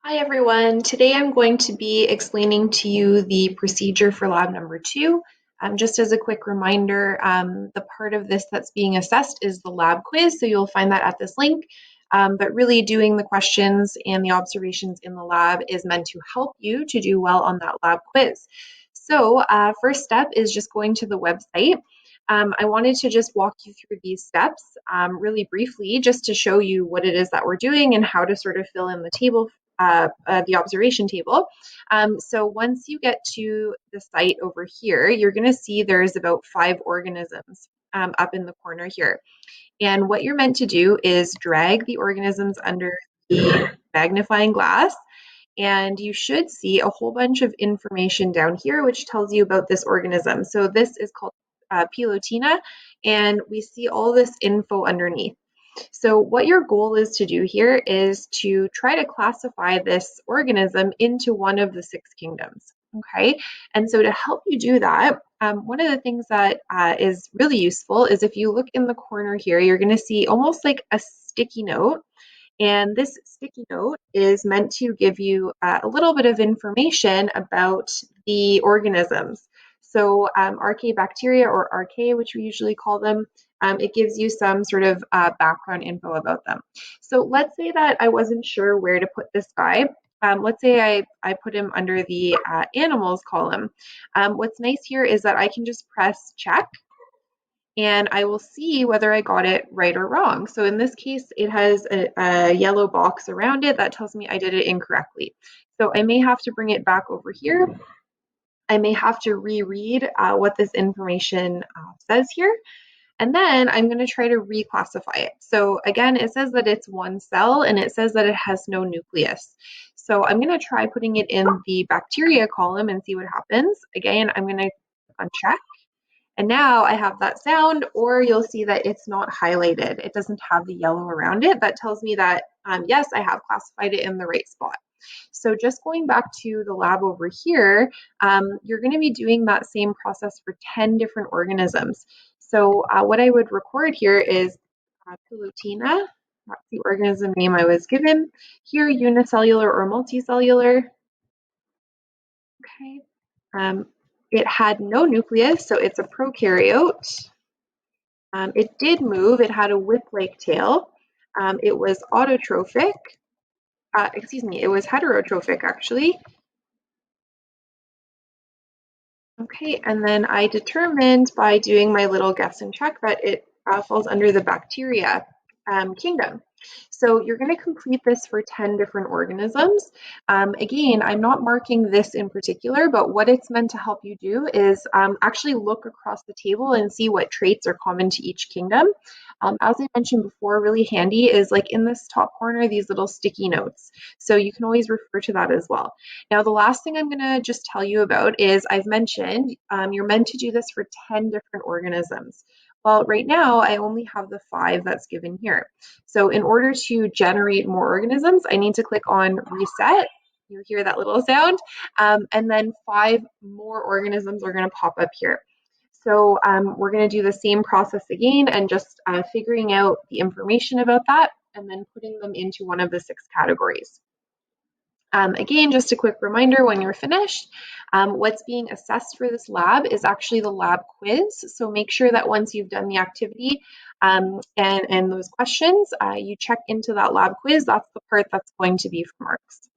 Hi everyone. Today I'm going to be explaining to you the procedure for lab number 2. Just as a quick reminder, the part of this that's being assessed is the lab quiz, so you'll find that at this link. But really doing the questions and the observations in the lab is meant to help you to do well on that lab quiz. So first step is just going to the website. I wanted to just walk you through these steps really briefly just to show you what it is that we're doing and how to sort of fill in the table, the observation table. So once you get to the site over here, you're going to see there's about 5 organisms up in the corner here. And what you're meant to do is drag the organisms under the magnifying glass, and you should see a whole bunch of information down here which tells you about this organism. So this is called Pilotina, and we see all this info underneath. So what your goal is to do here is to try to classify this organism into one of the 6 kingdoms. Okay, and so to help you do that, one of the things that is really useful is if you look in the corner here, you're going to see almost like a sticky note. And this sticky note is meant to give you a little bit of information about the organisms. So Archaebacteria, or Archaea, which we usually call them, it gives you some sort of background info about them. So let's say that I wasn't sure where to put this guy. Let's say I put him under the animals column. What's nice here is that I can just press check and I will see whether I got it right or wrong. So in this case, it has a yellow box around it that tells me I did it incorrectly. So I may have to bring it back over here. I may have to reread what this information says here. And then I'm going to try to reclassify it. So again, it says that it's one cell and it says that it has no nucleus. So I'm going to try putting it in the bacteria column and see what happens. Again, I'm going to uncheck. And now I have that sound, or you'll see that it's not highlighted. It doesn't have the yellow around it. That tells me that, yes, I have classified it in the right spot. So just going back to the lab over here, you're going to be doing that same process for 10 different organisms. So what I would record here is Pilotina. That's the organism name I was given. Here, unicellular or multicellular. Okay. It had no nucleus, so it's a prokaryote. It did move. It had a whip-like tail. It was autotrophic. It was heterotrophic, actually. Okay, and then I determined by doing my little guess and check that it falls under the bacteria kingdom. So you're going to complete this for 10 different organisms. Again, I'm not marking this in particular, but what it's meant to help you do is actually look across the table and see what traits are common to each kingdom. As I mentioned before, really handy is like in this top corner, these little sticky notes. So you can always refer to that as well. Now, the last thing I'm going to just tell you about is I've mentioned you're meant to do this for 10 different organisms. Well, right now, I only have the 5 that's given here. So in order to generate more organisms, I need to click on reset. You hear that little sound. And then 5 more organisms are going to pop up here. So we're going to do the same process again and just figuring out the information about that and then putting them into one of the 6 categories. Again, just a quick reminder when you're finished, what's being assessed for this lab is actually the lab quiz. So make sure that once you've done the activity and those questions, you check into that lab quiz. That's the part that's going to be for marks.